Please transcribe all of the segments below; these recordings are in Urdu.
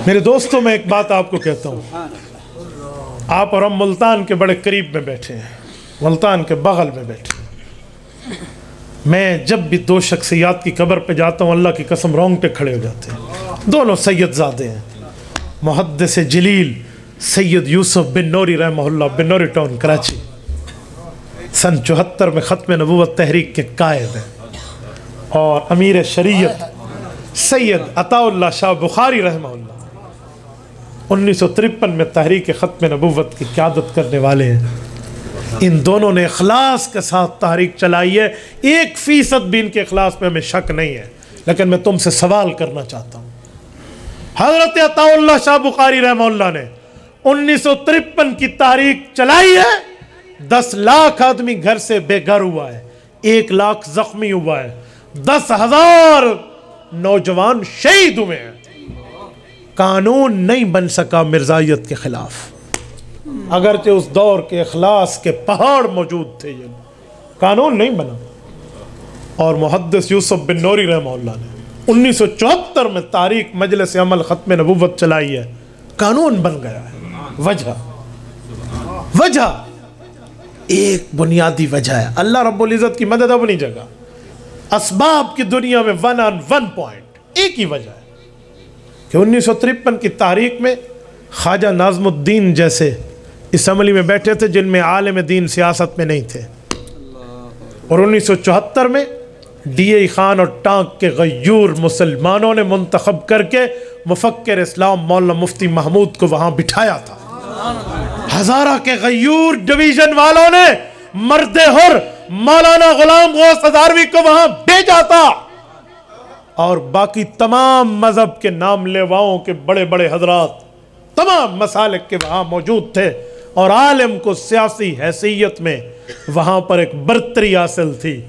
میرے دوستوں میں ایک بات آپ کو کہتا ہوں، آپ اور ہم ملتان کے بڑے قریب میں بیٹھے ہیں، ملتان کے بغل میں بیٹھے ہیں۔ میں جب بھی دو شخصیات کی قبر پہ جاتا ہوں اللہ کی قسم رونگٹے کھڑے ہو جاتے ہیں۔ دونوں سید زادے ہیں، محدث جلیل سید یوسف بن نوری رحمہ اللہ، بن نوری ٹاؤن کراچی، سن 74 میں ختم نبوت تحریک کے قائد ہیں، اور امیر شریعت سید عطا اللہ شاہ بخاری رحمہ اللہ 1953 میں تحریک ختم نبوت کی قیادت کرنے والے ہیں۔ ان دونوں نے اخلاص کے ساتھ تحریک چلائی ہے، 1% بھی ان کے اخلاص میں ہمیں شک نہیں ہے۔ لیکن میں تم سے سوال کرنا چاہتا ہوں، حضرت عطا اللہ شاہ بخاری رحمہ اللہ نے 1953 کی تحریک چلائی ہے، 10 لاکھ آدمی گھر سے بے گھر ہوا ہے، 1 لاکھ زخمی ہوا ہے، 10,000 نوجوان شہید ہوئے ہیں۔ قانون نہیں بن سکا مرزائیت کے خلاف، اگرچہ اس دور کے اخلاص کے پہاڑ موجود تھے، یہ قانون نہیں بنا۔ اور محدث یوسف بن نوری رحمہ اللہ نے 1974 میں تاریخ مجلس عمل ختم نبوت چلائی ہے، قانون بن گیا ہے۔ وجہ ایک بنیادی وجہ ہے، اللہ رب العزت کی مدد اپنی جگہ، اسباب کی دنیا میں 1 on 1 پوائنٹ، ایک ہی وجہ ہے کہ 1953 کی تاریخ میں خواجہ ناظم الدین جیسے اسمبلی میں بیٹھے تھے جن میں عالم دین سیاست میں نہیں تھے، اور 1974 میں ڈی اے خان اور ٹانک کے غیور مسلمانوں نے منتخب کر کے مفکر اسلام مولانا مفتی محمود کو وہاں بٹھایا تھا۔ ہزارہ کے غیور ڈویژن والوں نے مرد حر مولانا غلام غوث ہزاروی کو وہاں بھیجا تھا، اور باقی تمام مذہب کے نام لیواؤں کے بڑے بڑے حضرات تمام مسالک کے وہاں موجود تھے، اور عالم کو سیاسی حیثیت میں وہاں پر ایک برتری حاصل تھی۔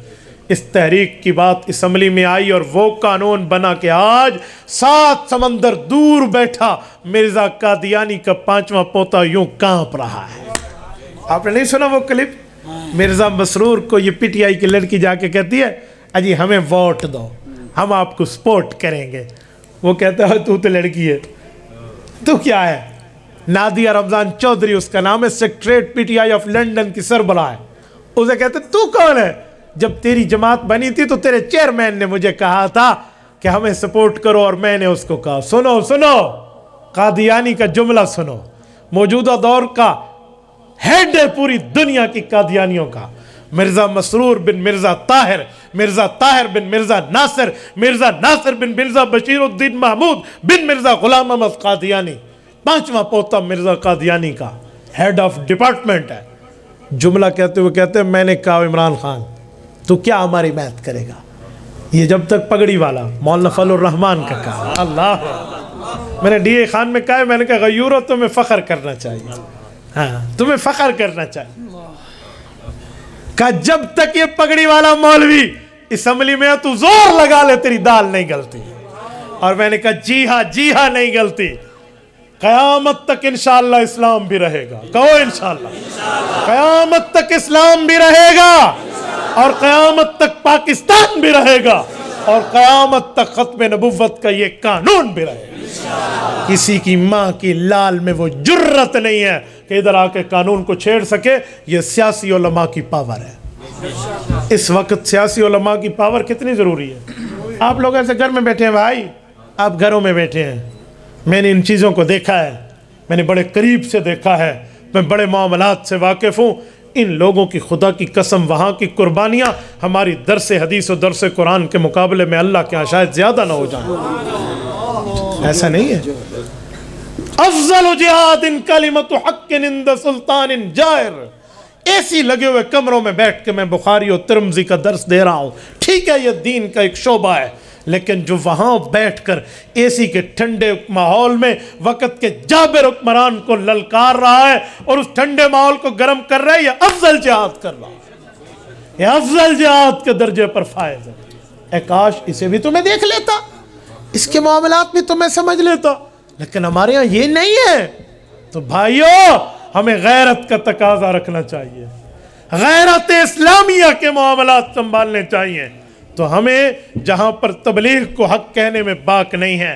اس تحریک کی بات اسمبلی میں آئی اور وہ قانون بنا کہ آج 7 سمندر دور بیٹھا مرزا قادیانی کا 5واں پوتا یوں کانپ رہا ہے۔ آپ نے نہیں سنا وہ کلپ؟ مرزا مسرور کو یہ پی ٹی آئی کی لڑکی جا کے کہتی ہے اجی ہمیں ووٹ دو، ہم آپ کو سپورٹ کریں گے۔ وہ کہتا ہے تو لڑکی ہے، تو کیا ہے؟ نادیہ رمضان چودھری اس کا نام ہے، secretariat P T I of London کی سربراہ ہے۔ اسے کہتے تو کون ہے؟ جب تیری جماعت بنی تھی تو تیرے چیئرمین نے مجھے کہا تھا کہ ہمیں سپورٹ کرو، اور میں نے اس کو کہا سنو قادیانی کا جملہ سنو، موجودہ دور کا ہیڈ ہے پوری دنیا کی قادیانیوں کا، مرزا مسرور بن مرزا طاہر، مرزا طاہر بن مرزا ناصر، مرزا ناصر بن مرزا بشیر الدین محمود بن مرزا غلام احمد قادیانی، 5واں پوتا مرزا قادیانی کا ہیڈ آف ڈپارٹمنٹ ہے۔ جملہ کہتے ہوئے کہتے ہیں میں نے کہا عمران خان تو کیا ہماری بات کرے گا؟ یہ جب تک پگڑی والا مولانا فضل الرحمان کا کہا، اللہ میں نے ڈی اے خان میں کہا، میں نے کہا غیورو تمہیں فخر کرنا چاہیے، ہاں تمہیں فخر کرنا چاہیے، کہا جب تک یہ پگڑی والا مولوی اسمبلی میں ہے تو زور لگا لے تیری دال نہیں گلتی۔ اور میں نے کہا جی ہاں نہیں گلتی، قیامت تک انشاءاللہ اسلام بھی رہے گا، کہو انشاءاللہ، قیامت تک اسلام بھی رہے گا، اور قیامت تک پاکستان بھی رہے گا، اور قیامت تک ختم نبوت کا یہ قانون بھی رہے گا۔ کسی کی ماں کی لال میں وہ جرت نہیں ہے کہ ادھر آ کے قانون کو چھیڑ سکے۔ یہ سیاسی علماء کی پاور ہے۔ اس وقت سیاسی علماء کی پاور کتنی ضروری ہے؟ آپ لوگ ایسے گھر میں بیٹھے ہیں بھائی، آپ گھروں میں بیٹھے ہیں، میں نے ان چیزوں کو دیکھا ہے، میں نے بڑے قریب سے دیکھا ہے، میں بڑے معاملات سے واقف ہوں۔ ان لوگوں کی خدا کی قسم وہاں کی قربانیاں ہماری درس حدیث و درس قرآن کے مقابلے میں اللہ کے ہاں شاید زیادہ نہ ہو جائیں۔ ایسا نہیں ہے؟ افضل جہاد کلمۃ حق عند سلطان جائر۔ ایسی لگے ہوئے کمروں میں بیٹھ کے میں بخاری اور ترمذی کا درس دے رہا ہوں، ٹھیک ہے یہ دین کا ایک شعبہ ہے، لیکن جو وہاں بیٹھ کر اے سی کے ٹھنڈے ماحول میں وقت کے جابر حکمران کو للکار رہا ہے اور اس ٹھنڈے ماحول کو گرم کر رہا ہے، یہ افضل جہاد کر رہا ہے، یہ افضل جہاد کے درجے پر فائز ہے۔ اے کاش اسے بھی تمہیں دیکھ لیتا، اس کے معاملات بھی تمہیں سمجھ لیتا، لیکن ہمارے ہاں یہ نہیں ہے۔ تو بھائیو ہمیں غیرت کا تقاضا رکھنا چاہیے، غیرت اسلامیہ کے معاملات سنبھالنے چاہیے۔ تو ہمیں جہاں پر تبلیغ کو حق کہنے میں باک نہیں ہے،